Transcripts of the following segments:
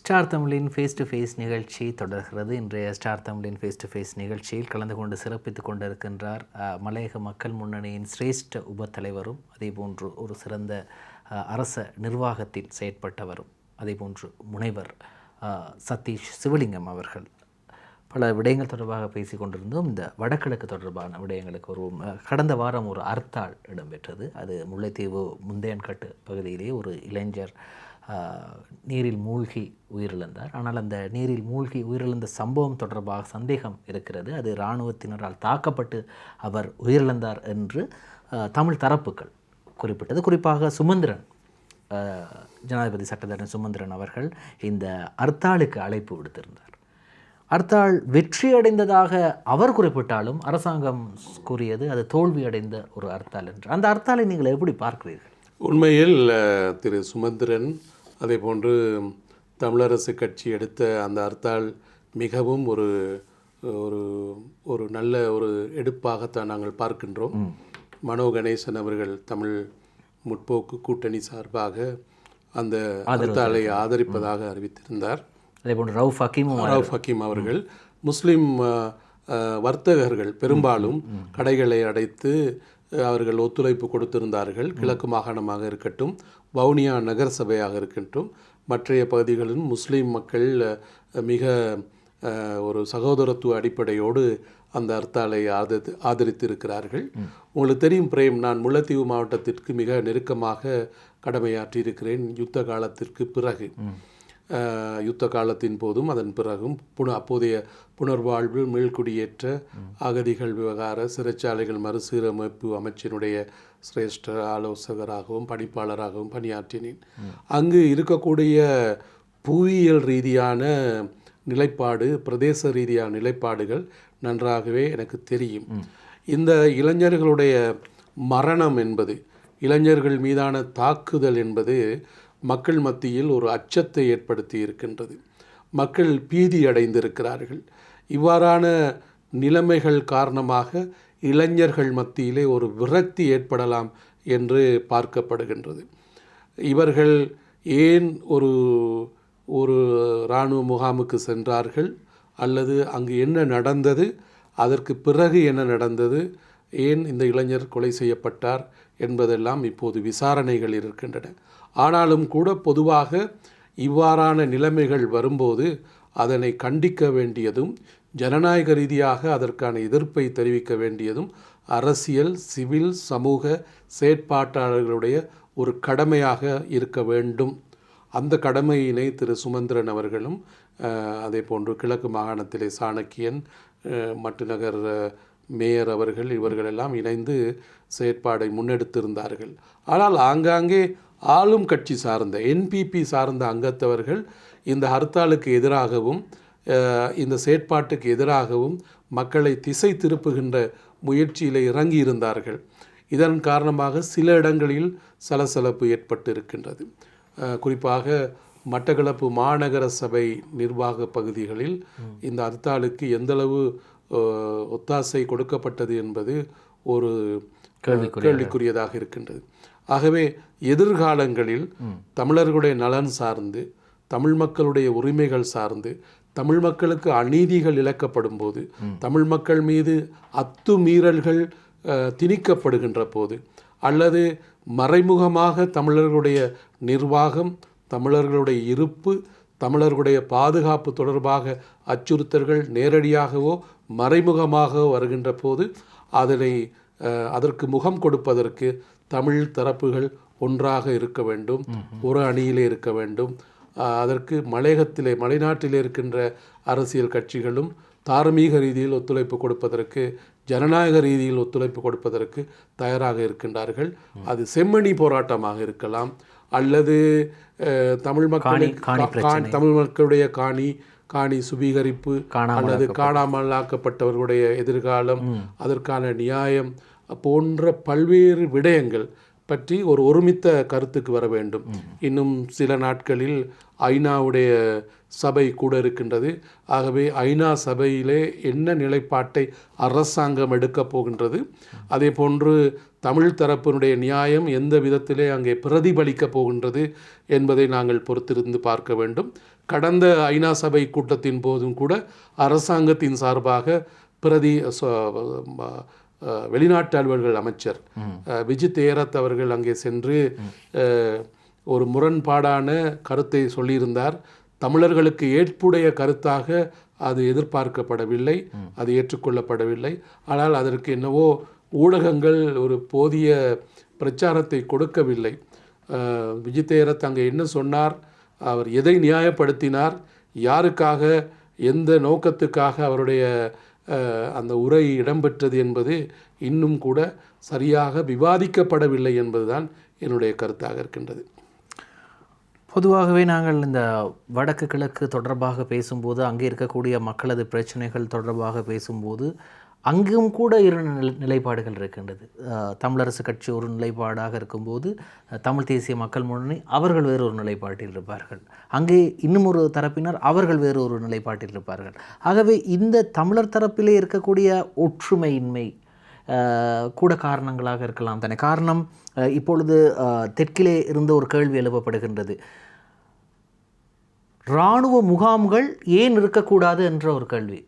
Star தமிழின் face to face நிகழ்ச்சி தொடர்கிறது. இன்றைய ஸ்டார் தமிழின் ஃபேஸ் டு ஃபேஸ் நிகழ்ச்சியில் கலந்து கொண்டு சிறப்பித்துக் கொண்டிருக்கின்றார் மலையக மக்கள் முன்னணியின் சிரேஷ்ட உபத்தலைவரும் அதேபோன்று ஒரு சிறந்த அரச நிர்வாகத்தில் செயற்பட்டவரும் அதேபோன்று முனைவர் சதீஷ் சிவலிங்கம் அவர்கள். பல விடயங்கள் தொடர்பாக பேசி கொண்டிருந்தோம். இந்த வடகிழக்கு தொடர்பான விடயங்களுக்கு ஒரு கடந்த வாரம் ஒரு அர்த்தால் இடம்பெற்றது. அது முல்லைத்தீவு முந்தையன்கட்டு பகுதியிலே ஒரு இளைஞர் நீரில் மூழ்கி உயிரிழந்தார். ஆனால் அந்த நீரில் மூழ்கி உயிரிழந்த சம்பவம் தொடர்பாக சந்தேகம் இருக்கிறது. அது இராணுவத்தினரால் தாக்கப்பட்டு அவர் உயிரிழந்தார் என்று தமிழ் தரப்புகள் குறிப்பிட்டது. குறிப்பாக சுமந்திரன், ஜனாதிபதி சட்டத்தரணி சுமந்திரன் அவர்கள் இந்த அர்த்தாலுக்கு அழைப்பு விடுத்திருந்தார். அர்த்தால் வெற்றியடைந்ததாக அவர் குறிப்பிட்டாலும் அரசாங்கம் கூறியது அது தோல்வியடைந்த ஒரு அர்த்தால் என்று. அந்த அர்த்தாலை நீங்கள் எப்படி பார்க்கிறீர்கள்? உண்மையில் திரு சுமந்திரன் அதே போன்று தமிழரசு கட்சி எடுத்த அந்த அர்த்தால் மிகவும் ஒரு ஒரு ஒரு நல்ல ஒரு எடுப்பாகத்தான் நாங்கள் பார்க்கின்றோம். மனோ கணேசன் அவர்கள் தமிழ் முற்போக்கு கூட்டணி சார்பாக அந்த அர்த்தாலை ஆதரிப்பதாக அறிவித்திருந்தார். அதேபோன்று ரவுஃப் ஹக்கீம் அவர்கள் முஸ்லிம் வர்த்தகர்கள் பெரும்பாலும் கடைகளை அடைத்து அவர்கள் ஒத்துழைப்பு கொடுத்திருந்தார்கள். கிழக்கு மாகாணமாக இருக்கட்டும், வவுனியா நகர சபையாக இருக்கட்டும், மற்றைய பகுதிகளிலும் முஸ்லீம் மக்கள் மிக ஒரு சகோதரத்துவ அடிப்படையோடு அந்த அர்த்தாலை ஆதரித்திருக்கிறார்கள். உங்களுக்கு தெரியும் பிரேம், நான் முல்லைத்தீவு மாவட்டத்திற்கு மிக நெருக்கமாக கடமையாற்றியிருக்கிறேன். யுத்த காலத்திற்கு பிறகு, யுத்த காலத்தின் போதும் அதன் பிறகும் அப்போதைய புனர்வாழ்வு, மீள்குடியேற்ற, அகதிகள் விவகார, சிறைச்சாலைகள் மறுசீரமைப்பு அமைச்சினுடைய சிரேஷ்ட ஆலோசகராகவும் பணிப்பாளராகவும் பணியாற்றினேன். அங்கு இருக்கக்கூடிய புவியியல் ரீதியான நிலைப்பாடு, பிரதேச ரீதியான நிலைப்பாடுகள் நன்றாகவே எனக்கு தெரியும். இந்த இளைஞர்களுடைய மரணம் என்பது, இளைஞர்கள் மீதான தாக்குதல் என்பது மக்கள் மத்தியில் ஒரு அச்சத்தை ஏற்படுத்தி இருக்கின்றது. மக்கள் பீதி அடைந்திருக்கிறார்கள். இவ்வாறான நிலைமைகள் காரணமாக இளைஞர்கள் மத்தியிலே ஒரு விரக்தி ஏற்படலாம் என்று பார்க்கப்படுகின்றது. இவர்கள் ஏன் ஒரு ஒரு இராணுவ முகாமுக்கு சென்றார்கள், அல்லது அங்கு என்ன நடந்தது, அதற்கு பிறகு என்ன நடந்தது, ஏன் இந்த இளைஞர் கொலை செய்யப்பட்டார் என்பதெல்லாம் இப்போது விசாரணைகள் இருக்கின்றன. ஆனாலும் கூட பொதுவாக இவ்வாறான நிலைமைகள் வரும்போது அதனை கண்டிக்க வேண்டியதும், ஜனநாயக ரீதியாக அதற்கான எதிர்ப்பை தெரிவிக்க வேண்டியதும் அரசியல், சிவில், சமூக செயற்பாட்டாளர்களுடைய ஒரு கடமையாக இருக்க வேண்டும். அந்த கடமையினை திரு சுமந்திரன் அவர்களும் அதே போன்று கிழக்கு மாகாணத்திலே சாணக்கியன், மட்டுநகர் மேயர் அவர்கள், இவர்களெல்லாம் இணைந்து செயற்பாடை முன்னெடுத்திருந்தார்கள். ஆனால் ஆங்காங்கே ஆளும் கட்சி சார்ந்த என்பிபி சார்ந்த அங்கத்தவர்கள் இந்த ஹர்த்தாலுக்கு எதிராகவும் இந்த செயற்பாட்டுக்கு எதிராகவும் மக்களை திசை திருப்புகின்ற முயற்சியில் இறங்கி இருந்தார்கள். இதன் காரணமாக சில இடங்களில் சலசலப்பு ஏற்பட்டு இருக்கின்றது. குறிப்பாக மட்டக்களப்பு மாநகர சபை நிர்வாக பகுதிகளில் இந்த ஹர்த்தாலுக்கு எந்தளவு ஒத்தாசை கொடுக்கப்பட்டது என்பது ஒரு கேள்விக்குரியதாக இருக்கின்றது. ஆகவே எதிர்காலங்களில் தமிழர்களுடைய நலன் சார்ந்து, தமிழ் மக்களுடைய உரிமைகள் சார்ந்து, தமிழ் மக்களுக்கு அநீதிகள் இழைக்கப்படும் போது, தமிழ் மக்கள் மீது அத்துமீறல்கள் திணிக்கப்படுகின்ற போது, அல்லது மறைமுகமாக தமிழர்களுடைய நிர்வாகம், தமிழர்களுடைய இருப்பு, தமிழர்களுடைய பாதுகாப்பு தொடர்பாக அச்சுறுத்தல்கள் நேரடியாகவோ மறைமுகமாகவோ வருகின்ற போது அதற்கு முகம் கொடுப்பதற்கு தமிழ் தரப்புகள் ஒன்றாக இருக்க வேண்டும், ஒரு அணியிலே இருக்க வேண்டும். அதற்கு மலைநாட்டிலே இருக்கின்ற அரசியல் கட்சிகளும் தார்மீக ரீதியில் ஒத்துழைப்பு கொடுப்பதற்கு, ஜனநாயக ரீதியில் ஒத்துழைப்பு கொடுப்பதற்கு தயாராக இருக்கின்றார்கள். அது செம்மணி போராட்டமாக இருக்கலாம், அல்லது தமிழ் மக்களுடைய காணி சுவீகரிப்பு, அல்லது காணாமலாக்கப்பட்டவர்களுடைய எதிர்காலம், அதற்கான நியாயம் போன்ற பல்வேறு விடயங்கள் பற்றி ஒரு ஒருமித்த கருத்துக்கு வர வேண்டும். இன்னும் சில நாட்களில் ஐநாவுடைய சபை கூட இருக்கின்றது. ஆகவே ஐநா சபையிலே என்ன நிலைப்பாட்டை அரசாங்கம் எடுக்கப் போகின்றது, அதே போன்று தமிழ் தரப்பினுடைய நியாயம் எந்த விதத்திலே அங்கே பிரதிபலிக்கப் போகின்றது என்பதை நாங்கள் பொறுத்திருந்து பார்க்க வேண்டும். கடந்த ஐநா சபை கூட்டத்தின் போதும் கூட அரசாங்கத்தின் சார்பாக வெளிநாட்டு அலுவல்கள் அமைச்சர் விஜித் ஏரத் அவர்கள் அங்கே சென்று ஒரு முரண்பாடான கருத்தை சொல்லியிருந்தார். தமிழர்களுக்கு ஏற்புடைய கருத்தாக அது எதிர்பார்க்கப்படவில்லை, அது ஏற்றுக்கொள்ளப்படவில்லை. ஆனால் அதற்கு என்னவோ ஊடகங்கள் ஒரு போதிய பிரச்சாரத்தை கொடுக்கவில்லை. விஜித் ஏரத் அங்கே என்ன சொன்னார், அவர் எதை நியாயப்படுத்தினார், யாருக்காக எந்த நோக்கத்துக்காக அவருடைய அந்த உரை இடம்பெற்றது என்பது இன்னும் கூட சரியாக விவாதிக்கப்படவில்லை என்பதுதான் என்னுடைய கருத்தாக இருக்கின்றது. பொதுவாகவே நாங்கள் இந்த வடக்கு கிழக்கு தொடர்பாக பேசும்போது, அங்கே இருக்கக்கூடிய மக்களது பிரச்சனைகள் தொடர்பாக பேசும்போது அங்கும் கூட இரு நிலைப்பாடுகள் இருக்கின்றது. தமிழரசு கட்சி ஒரு நிலைப்பாடாக இருக்கும்போது தமிழ் தேசிய மக்கள் முன்னணி அவர்கள் வேறு ஒரு நிலைப்பாட்டில் இருப்பார்கள். அங்கே இன்னும் ஒரு தரப்பினர் அவர்கள் வேறு ஒரு நிலைப்பாட்டில் இருப்பார்கள். ஆகவே இந்த தமிழர் தரப்பிலே இருக்கக்கூடிய ஒற்றுமையின்மை கூட காரணங்களாக இருக்கலாம் தானே. காரணம், இப்பொழுது தெற்கிலே இருந்த ஒரு கேள்வி எழுப்பப்படுகின்றது, இராணுவ முகாம்கள் ஏன் இருக்கக்கூடாது என்ற ஒரு கேள்வி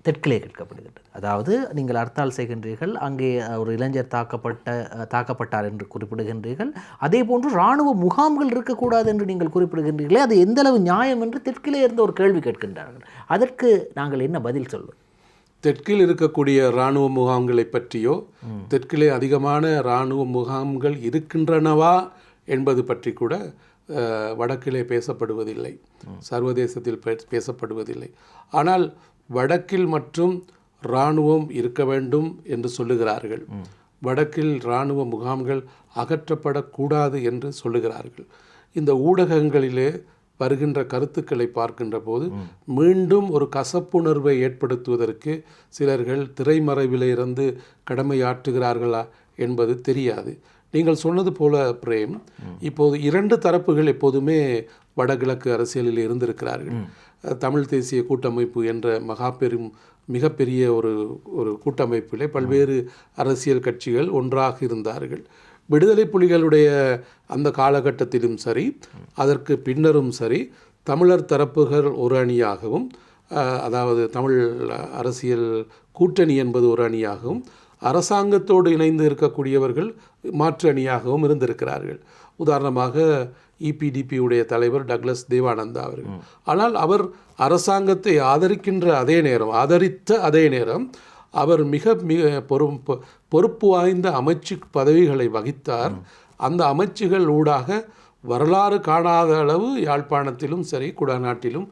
தெற்கிலே கேட்கப்படுகின்றது. அதாவது நீங்கள் அர்த்தால் செய்கின்றீர்கள், அங்கே ஒரு இளைஞர் தாக்கப்பட்டார் என்று குறிப்பிடுகின்றீர்கள், அதே போன்று இராணுவ முகாம்கள் இருக்கக்கூடாது என்று நீங்கள் குறிப்பிடுகின்றீர்களே, அது எந்தளவு நியாயம் என்று தெற்கிலே இருந்த ஒரு கேள்வி கேட்கின்றார்கள். அதற்கு நாங்கள் என்ன பதில் சொல்வோம்? தெற்கில் இருக்கக்கூடிய இராணுவ முகாம்களை பற்றியோ, தெற்கிலே அதிகமான இராணுவ முகாம்கள் இருக்கின்றனவா என்பது பற்றி கூட வடக்கிலே பேசப்படுவதில்லை, சர்வதேசத்தில் பேசப்படுவதில்லை. ஆனால் வடக்கில் மற்றும் இராணுவம் இருக்க வேண்டும் என்று சொல்லுகிறார்கள். வடக்கில் இராணுவ முகாம்கள் அகற்றப்படக்கூடாது என்று சொல்லுகிறார்கள். இந்த ஊடகங்களிலே வருகின்ற கருத்துக்களை பார்க்கின்ற போது மீண்டும் ஒரு கசப்புணர்வை ஏற்படுத்துவதற்கு சிலர்கள் திரைமறைவிலே இருந்து கடமையாற்றுகிறார்களா என்பது தெரியாது. நீங்கள் சொன்னது போல பிரேம், இப்போது இரண்டு தரப்புகள் எப்போதுமே வடகிழக்கு அரசியலில் இருந்திருக்கிறார்கள். தமிழ் தேசிய கூட்டமைப்பு என்ற மிகப்பெரிய ஒரு கூட்டமைப்பிலே பல்வேறு அரசியல் கட்சிகள் ஒன்றாக இருந்தார்கள். விடுதலை புலிகளுடைய அந்த காலகட்டத்திலும் சரி, அதற்கு பின்னரும் சரி, தமிழர் தரப்புகள் ஒரு அணியாகவும், அதாவது தமிழ் அரசியல் கூட்டணி என்பது ஒரு அணியாகவும், அரசாங்கத்தோடு இணைந்து இருக்கக்கூடியவர்கள் மாற்று அணியாகவும் இருந்திருக்கிறார்கள். உதாரணமாக இபிடிபியுடைய தலைவர் டக்ளஸ் தேவானந்தா அவர்கள். ஆனால் அவர் அரசாங்கத்தை ஆதரித்த அதே நேரம் அவர் மிக பொறுப்பு வாய்ந்த அமைச்சு பதவிகளை வகித்தார். அந்த அமைச்சுகள் ஊடாக வரலாறு காணாத அளவு யாழ்ப்பாணத்திலும் சரி, குடாநாட்டிலும்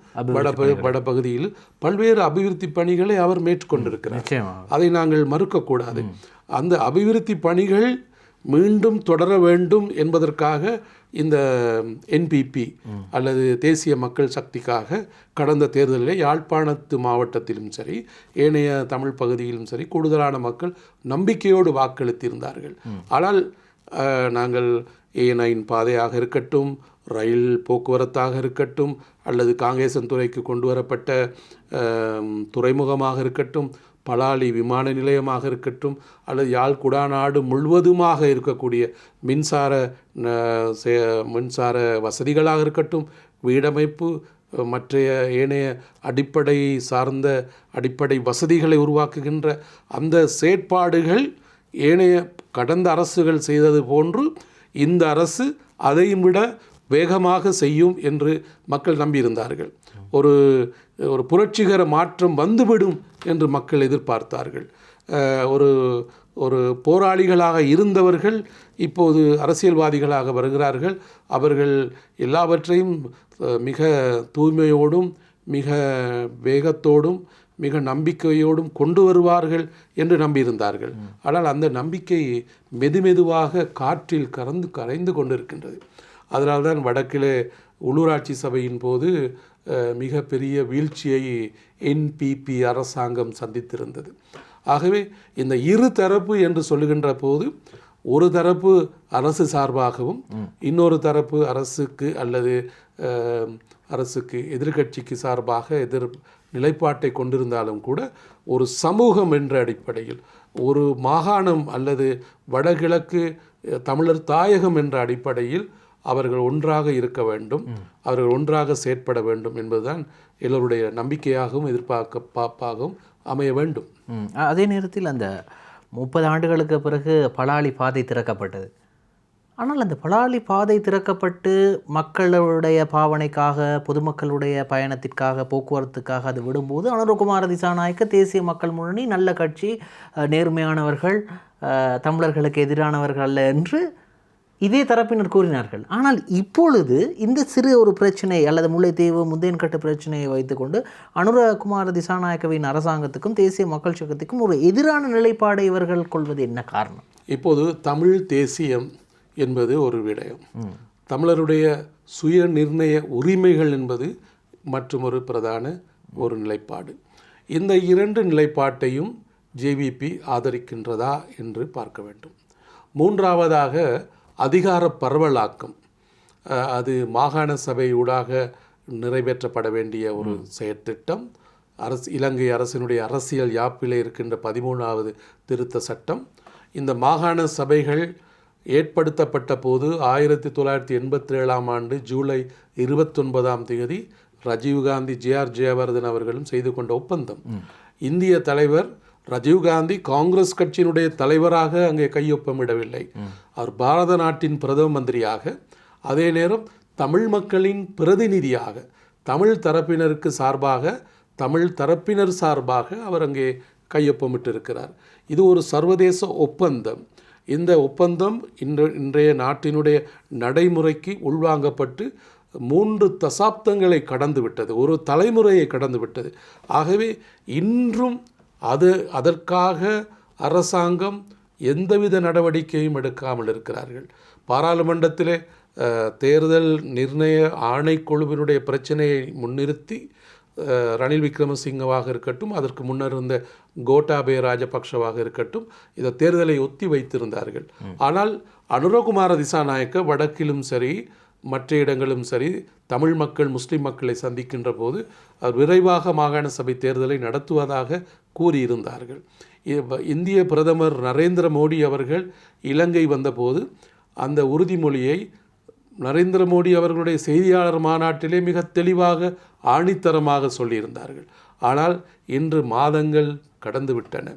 வடபகுதியில் பல்வேறு அபிவிருத்தி பணிகளை அவர் மேற்கொண்டிருக்கிறார். அதை நாங்கள் மறுக்கக்கூடாது. அந்த அபிவிருத்தி பணிகள் மீண்டும் தொடர வேண்டும் என்பதற்காக இந்த என்பிபி அல்லது தேசிய மக்கள் சக்திக்காக கடந்த தேர்தலில் யாழ்ப்பாணத்து மாவட்டத்திலும் சரி, ஏனைய தமிழ் பகுதியிலும் சரி, கூடுதலான மக்கள் நம்பிக்கையோடு வாக்களித்திருந்தார்கள். ஆனால் நாங்கள் A9 பாதையாக இருக்கட்டும், ரயில் போக்குவரத்தாக இருக்கட்டும், அல்லது காங்கேசன்துறைக்கு கொண்டு வரப்பட்ட துறைமுகமாக இருக்கட்டும், பலாலி விமான நிலையமாக இருக்கட்டும், அல்லது யாழ் குடாநாடு முழுவதுமாக இருக்கக்கூடிய மின்சார வசதிகளாக இருக்கட்டும், வீடமைப்பு, மற்றைய ஏனைய அடிப்படை வசதிகளை உருவாக்குகின்ற அந்த செயற்பாடுகள் ஏனைய கடந்த அரசுகள் செய்தது போன்று இந்த அரசு அதையும் விட வேகமாக செய்யும் என்று மக்கள் நம்பியிருந்தார்கள். ஒரு புரட்சிகர மாற்றம் வந்துவிடும் என்று மக்கள் எதிர்பார்த்தார்கள். ஒரு போராளிகளாக இருந்தவர்கள் இப்போது அரசியல்வாதிகளாக வருகிறார்கள். அவர்கள் எல்லாவற்றையும் மிக தூய்மையோடும் மிக வேகத்தோடும் மிக நம்பிக்கையோடும் கொண்டு வருவார்கள் என்று நம்பியிருந்தார்கள். ஆனால் அந்த நம்பிக்கை மெதுமெதுவாக காற்றில் கரைந்து கொண்டிருக்கின்றது. அதனால்தான் வடக்கிலே உள்ளூராட்சி சபையின் போது மிக பெரிய வீழ்ச்சியை என்பிபி அரசாங்கம் சந்தித்திருந்தது. ஆகவே இந்த இரு தரப்பு என்று சொல்லுகின்ற போது ஒரு தரப்பு அரசு சார்பாகவும் இன்னொரு தரப்பு அரசுக்கு அல்லது அரசுக்கு எதிர்கட்சிக்கு சார்பாக நிலைப்பாட்டை கொண்டிருந்தாலும் கூட ஒரு சமூகம் என்ற அடிப்படையில் ஒரு மாகாணம் அல்லது வடகிழக்கு தமிழர் தாயகம் என்ற அடிப்படையில் அவர்கள் ஒன்றாக இருக்க வேண்டும், அவர்கள் ஒன்றாக செயற்பட வேண்டும் என்பதுதான் எல்லோருடைய நம்பிக்கையாகவும் எதிர்பார்ப்பாகவும் அமைய வேண்டும். அதே நேரத்தில் அந்த 30 ஆண்டுகளுக்கு பிறகு பலாலி பாதை திறக்கப்பட்டது. ஆனால் அந்த பலாலி பாதை திறக்கப்பட்டு மக்களுடைய பாவனைக்காக, பொதுமக்களுடைய பயணத்திற்காக, போக்குவரத்துக்காக அது விடும்போது அனுரகுமார திசாநாயக்க தேசிய மக்கள் முன்னணி நல்ல கட்சி, நேர்மையானவர்கள், தமிழர்களுக்கு எதிரானவர்கள் அல்ல என்று இதே தரப்பினர் கூறினார்கள். ஆனால் இப்பொழுது இந்த சிறு ஒரு பிரச்சனை அல்லது முல்லைத்தீவு முந்தேன்கட்டு பிரச்சனையை வைத்துக்கொண்டு அனுரகுமார திசாநாயக்கவின் அரசாங்கத்துக்கும் தேசிய மக்கள் சக்திக்கும் ஒரு எதிரான நிலைப்பாடை இவர்கள் கொள்வது என்ன காரணம்? இப்போது தமிழ் தேசியம் என்பது ஒரு விடயம், தமிழருடைய சுய நிர்ணய உரிமைகள் என்பது மற்றும் ஒரு பிரதான ஒரு நிலைப்பாடு. இந்த இரண்டு நிலைப்பாட்டையும் ஜேவிபி ஆதரிக்கின்றதா என்று பார்க்க வேண்டும். மூன்றாவதாக அதிகார பரவலாக்கம், அது மாகாண சபையூடாக நிறைவேற்றப்பட வேண்டிய ஒரு செயற்திட்டம். இலங்கை அரசினுடைய அரசியல் யாப்பிலே இருக்கின்ற 13வது திருத்த சட்டம். இந்த மாகாண சபைகள் ஏற்படுத்தப்பட்ட போது 1987ஆம் ஆண்டு ஜூலை 29ஆம் தேதி ராஜீவ்காந்தி ஜே.ஆர். ஜெயவர்தன் அவர்களும் செய்து கொண்ட ஒப்பந்தம். இந்திய தலைவர் ராஜீவ்காந்தி காங்கிரஸ் கட்சியினுடைய தலைவராக அங்கே கையொப்பமிடவில்லை. அவர் பாரத நாட்டின் பிரதம மந்திரியாக, அதே நேரம் தமிழ் மக்களின் பிரதிநிதியாக, தமிழ் தரப்பினருக்கு சார்பாக, தமிழ் தரப்பினர் சார்பாக அவர் அங்கே கையொப்பமிட்டிருக்கிறார். இது ஒரு சர்வதேச ஒப்பந்தம். இந்த ஒப்பந்தம் இன்றைய நாட்டினுடைய நடைமுறைக்கு உள்வாங்கப்பட்டு 3 தசாப்தங்களை கடந்து விட்டது, ஒரு தலைமுறையை கடந்து விட்டது. ஆகவே இன்றும் அதற்காக அரசாங்கம் எந்தவித நடவடிக்கையும் எடுக்காமல் இருக்கிறார்கள். பாராளுமன்றத்திலே தேர்தல் நிர்ணய ஆணைக்குழுவினுடைய பிரச்சனையை முன்னிறுத்தி ரணில் விக்ரமசிங்கவாக இருக்கட்டும், அதற்கு முன்னர் இருந்த கோட்டாபய ராஜபக்ஷவாக இருக்கட்டும், இந்த தேர்தலை ஒத்தி வைத்திருந்தார்கள். ஆனால் அனுரகுமார திசாநாயக்க வடக்கிலும் சரி மற்ற இடங்களும் சரி தமிழ் மக்கள் முஸ்லிம் மக்களை சந்திக்கின்ற போது அவர் விரைவாக மாகாண சபை தேர்தலை நடத்துவதாக கூறியிருந்தார்கள். இந்திய பிரதமர் நரேந்திர மோடி அவர்கள் இலங்கை வந்தபோது அந்த உறுதிமொழியை நரேந்திர மோடி அவர்களுடைய செய்தியாளர் மாநாட்டிலே மிக தெளிவாக ஆணித்தரமாக சொல்லியிருந்தார்கள். ஆனால் இன்று மாதங்கள் கடந்து விட்டன,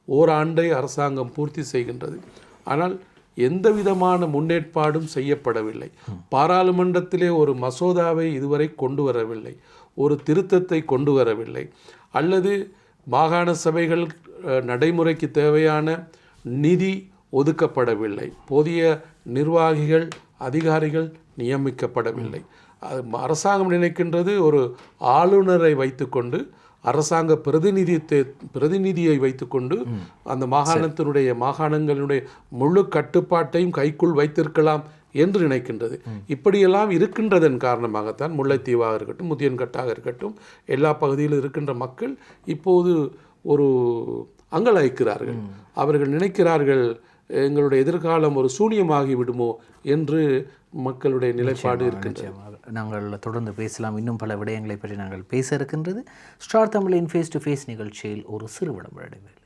ஓராண்டை அரசாங்கம் பூர்த்தி செய்கின்றது. ஆனால் எந்த விதமான முன்னேற்பாடும் செய்யப்படவில்லை. பாராளுமன்றத்திலே ஒரு மசோதாவை இதுவரை கொண்டு வரவில்லை, ஒரு திருத்தத்தை கொண்டு வரவில்லை, அல்லது மாகாண சபைகள் நடைமுறைக்கு தேவையான நிதி ஒதுக்கப்படவில்லை, போதிய நிர்வாகிகள் அதிகாரிகள் நியமிக்கப்படவில்லை. அரசாங்கம் நினைக்கின்றது ஒரு ஆளுநரை வைத்துக்கொண்டு, அரசாங்க பிரதிநிதியை வைத்துக்கொண்டு அந்த மாகாணங்களுடைய முழு கட்டுப்பாட்டையும் கைக்குள் வைத்திருக்கலாம் என்று நினைக்கின்றது. இப்படியெல்லாம் இருக்கின்றதன் காரணமாகத்தான் முல்லைத்தீவாக இருக்கட்டும், முதியன்கட்டாக இருக்கட்டும், எல்லா பகுதியிலும் இருக்கின்ற மக்கள் இப்போது ஒரு அங்கலாய்க்கிறார்கள். அவர்கள் நினைக்கிறார்கள் எங்களுடைய எதிர்காலம் ஒரு சூனியமாகி விடுமோ என்று மக்களுடைய நிலைப்பாடு இருக்கின்றது. நாங்கள் தொடர்ந்து பேசலாம். இன்னும் பல விடயங்களை பற்றி நாங்கள் பேச இருக்கின்றது. ஸ்டார் தமிழின் ஃபேஸ் டு ஃபேஸ் நிகழ்ச்சியில் ஒரு சிறு விளம்பர இடைவேளை.